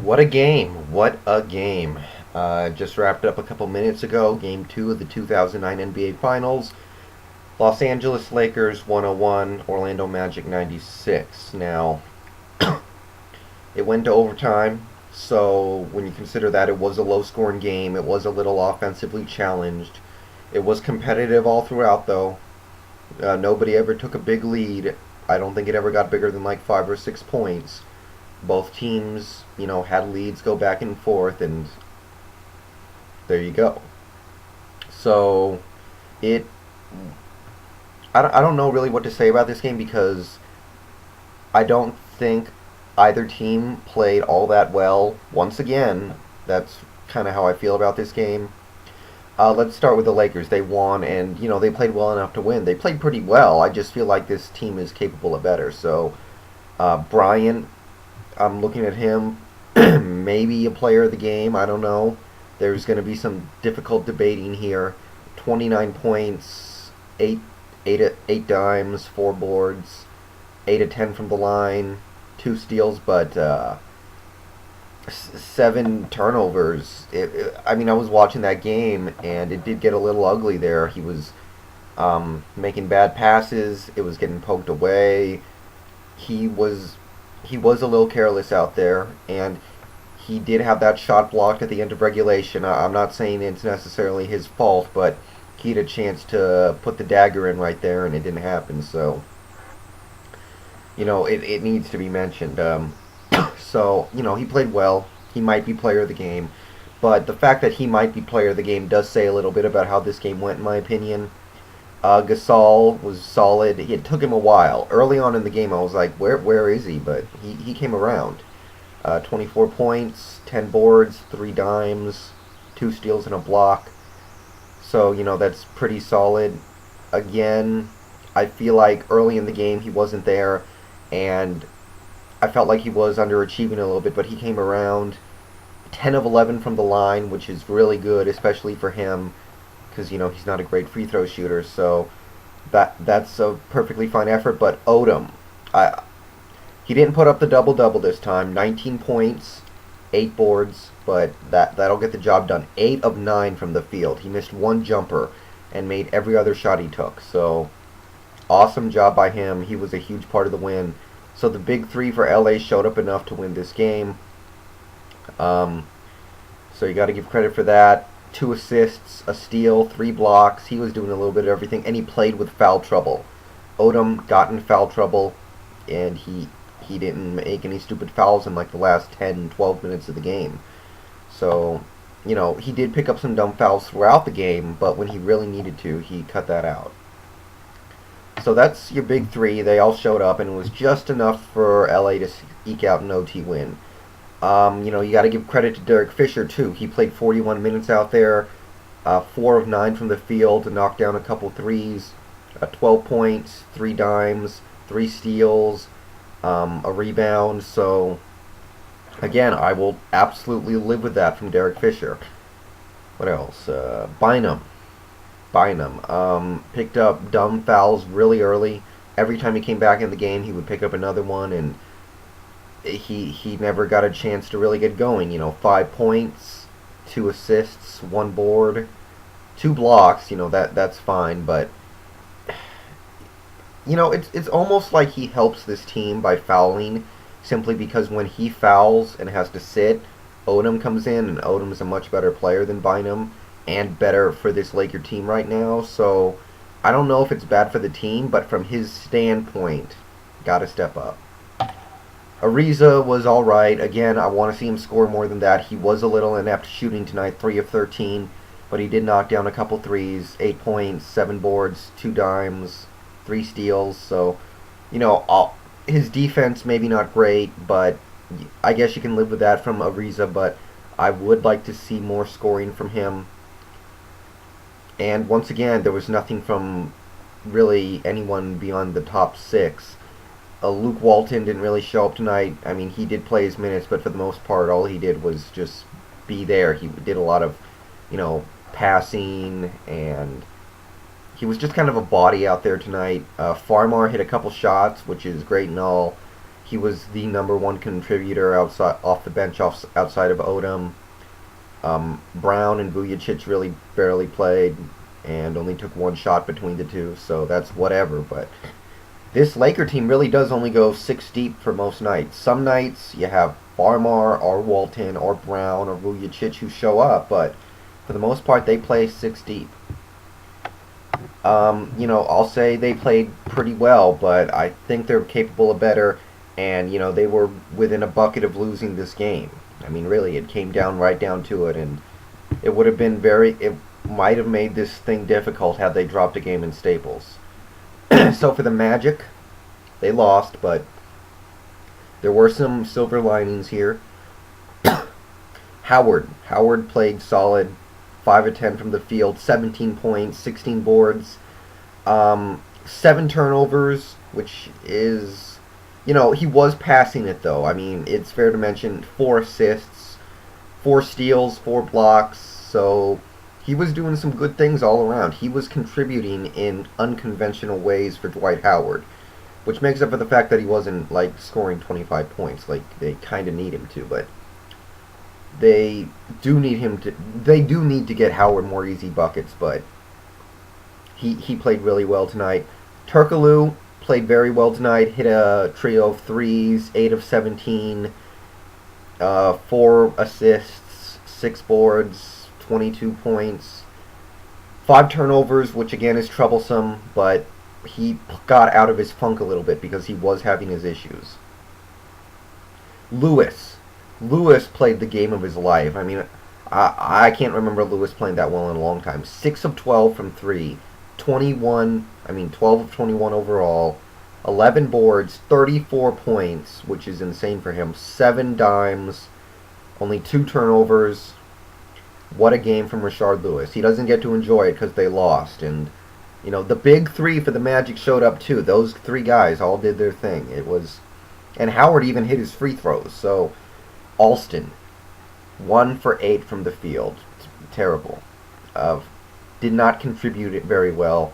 What a game! What a game! Just wrapped up a couple minutes ago. Game 2 of the 2009 NBA Finals. Los Angeles Lakers 101, Orlando Magic 96. Now, it went to overtime, so when you consider that it was a low scoring game, it was a little offensively challenged. It was competitive all throughout, though. Nobody ever took a big lead. I don't think it ever got bigger than like 5 or 6 points. Both teams, had leads go back and forth, and there you go. So it, I don't know really what to say about this game because I don't think either team played all that well. Once again, that's kind of how I feel about this game. Let's start with the Lakers. They won, and they played well enough to win. They played pretty well. I just feel like this team is capable of better. So Bryant, I'm looking at him, maybe a player of the game. I don't know. There's going to be some difficult debating here. 29 points, 8 dimes, 4 boards, 8 of 10 from the line, 2 steals, but 7 turnovers. I mean, I was watching that game, and it did get a little ugly there. He was making bad passes. It was getting poked away. He was he was a little careless out there, and he did have that shot blocked at the end of regulation. I'm not saying it's necessarily his fault, but he had a chance to put the dagger in right there, and it didn't happen. So, it needs to be mentioned. So, he played well. He might be player of the game. But the fact that he might be player of the game does say a little bit about how this game went, in my opinion. Gasol was solid. It took him a while. Early on in the game, I was like, where is he? But he came around. 24 points, 10 boards, 3 dimes, 2 steals and a block. So, that's pretty solid. Again, I feel like early in the game he wasn't there, and I felt like he was underachieving a little bit, but he came around. 10 of 11 from the line, which is really good, especially for him, because, he's not a great free throw shooter, so that's a perfectly fine effort. But Odom, he didn't put up the double-double this time. 19 points, 8 boards, but that'll get the job done. 8 of 9 from the field. He missed one jumper and made every other shot he took. So, awesome job by him. He was a huge part of the win. So the big three for LA showed up enough to win this game. So you got to give credit for that. 2 assists, a steal, 3 blocks. He was doing a little bit of everything, and he played with foul trouble. Odom got in foul trouble, and he didn't make any stupid fouls in like the last 10, 12 minutes of the game. So, he did pick up some dumb fouls throughout the game, but when he really needed to, he cut that out. So that's your big three. They all showed up, and it was just enough for LA to eke out an OT win. You got to give credit to Derek Fisher, too. He played 41 minutes out there, 4 of 9 from the field to knock down a couple threes, 12 points, 3 dimes, 3 steals, a rebound. So, again, I will absolutely live with that from Derek Fisher. What else? Bynum picked up dumb fouls really early. Every time he came back in the game, he would pick up another one, and he never got a chance to really get going. 5 points, 2 assists, 1 board, 2 blocks. That's fine, but it's almost like he helps this team by fouling, simply because when he fouls and has to sit, Odom comes in, and Odom is a much better player than Bynum and better for this Laker team right now. So I don't know if it's bad for the team, but from his standpoint, gotta step up. Ariza was alright. Again, I want to see him score more than that. He was a little inept shooting tonight, 3 of 13, but he did knock down a couple threes, 8 points, 7 boards, 2 dimes, 3 steals. So, his defense maybe not great, but I guess you can live with that from Ariza, but I would like to see more scoring from him. And once again, there was nothing from really anyone beyond the top 6. Luke Walton didn't really show up tonight. I mean, he did play his minutes, but for the most part, all he did was just be there. He did a lot of, passing, and he was just kind of a body out there tonight. Farmar hit a couple shots, which is great and all. He was the number one contributor off the bench, outside of Odom. Brown and Vujacic really barely played and only took one shot between the two, so that's whatever. But this Laker team really does only go 6 deep for most nights. Some nights you have Farmar or Walton or Brown or Vujacic who show up, but for the most part they play 6 deep. I'll say they played pretty well, but I think they're capable of better, and, they were within a bucket of losing this game. I mean, really, it came right down to it, and it would have been it might have made this thing difficult had they dropped a game in Staples. So for the Magic, they lost, but there were some silver linings here. Howard played solid, 5 of 10 from the field, 17 points, 16 boards, 7 turnovers, which is, he was passing it though. I mean, it's fair to mention 4 assists, 4 steals, 4 blocks, so he was doing some good things all around. He was contributing in unconventional ways for Dwight Howard, which makes up for the fact that he wasn't, scoring 25 points like they kind of need him to, but they do need to get Howard more easy buckets, but he played really well tonight. Turkoglu played very well tonight, hit a trio of threes, 8 of 17, 4 assists, 6 boards, 22 points, 5 turnovers, which again is troublesome, but he got out of his funk a little bit because he was having his issues. Lewis played the game of his life. I mean, I can't remember Lewis playing that well in a long time. 6 of 12 from 3, 12 of 21 overall, 11 boards, 34 points, which is insane for him, 7 dimes, only 2 turnovers. What a game from Rashard Lewis. He doesn't get to enjoy it because they lost, and the big 3 for the Magic showed up too. Those 3 guys all did their thing. And Howard even hit his free throws. So Alston, 1 for 8 from the field. Terrible. Did not contribute it very well.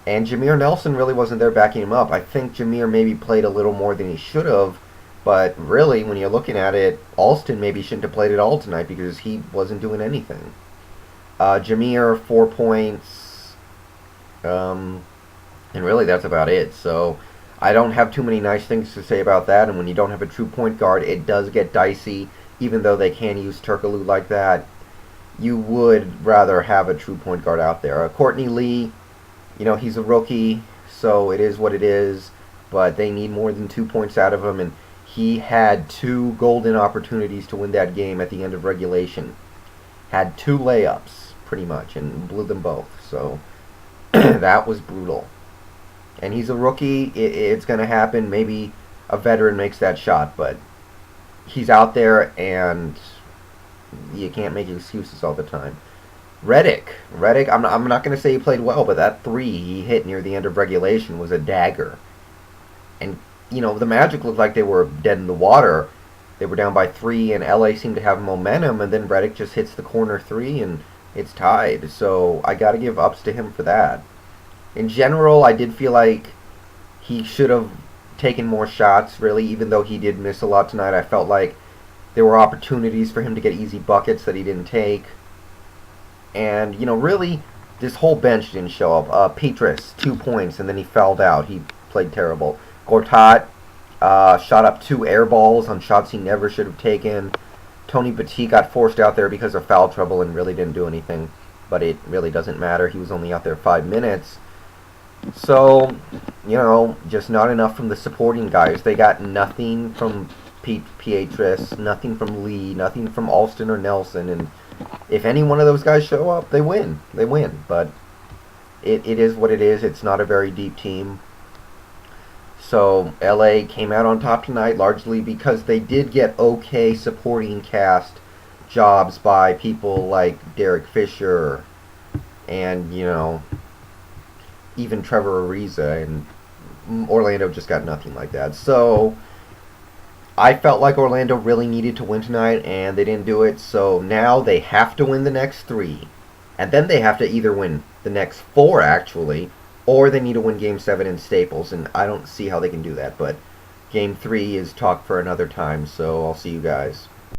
And Jameer Nelson really wasn't there backing him up. I think Jameer maybe played a little more than he should have, but really, when you're looking at it, Alston maybe shouldn't have played at all tonight because he wasn't doing anything. Jameer, 4 points, and really that's about it. So I don't have too many nice things to say about that, and when you don't have a true point guard, it does get dicey. Even though they can use Turkoglu like that, you would rather have a true point guard out there. Courtney Lee, he's a rookie, so it is what it is, but they need more than 2 points out of him, and he had 2 golden opportunities to win that game at the end of regulation. Had 2 layups, pretty much, and blew them both, so that was brutal. And he's a rookie, it's going to happen. Maybe a veteran makes that shot, but he's out there, and you can't make excuses all the time. Redick, I'm not going to say he played well, but that 3 he hit near the end of regulation was a dagger. And, the Magic looked like they were dead in the water. They were down by 3, and LA seemed to have momentum, and then Redick just hits the corner 3, and it's tied. So I got to give ups to him for that. In general, I did feel like he should have taken more shots, really, even though he did miss a lot tonight. I felt like there were opportunities for him to get easy buckets that he didn't take. And, really, this whole bench didn't show up. Petrus, 2 points, and then he fouled out. He played terrible. Gortat shot up 2 air balls on shots he never should have taken. Tony Batiste got forced out there because of foul trouble and really didn't do anything. But it really doesn't matter. He was only out there 5 minutes. So, just not enough from the supporting guys. They got nothing from Pietrus, nothing from Lee, nothing from Alston or Nelson, and if any one of those guys show up, they win. But it is what it is. It's not a very deep team. So LA came out on top tonight largely because they did get okay supporting cast jobs by people like Derek Fisher and, even Trevor Ariza, and Orlando just got nothing like that. So I felt like Orlando really needed to win tonight, and they didn't do it, so now they have to win the next 3. And then they have to either win the next 4, actually, or they need to win Game 7 in Staples, and I don't see how they can do that. But Game 3 is talk for another time, so I'll see you guys.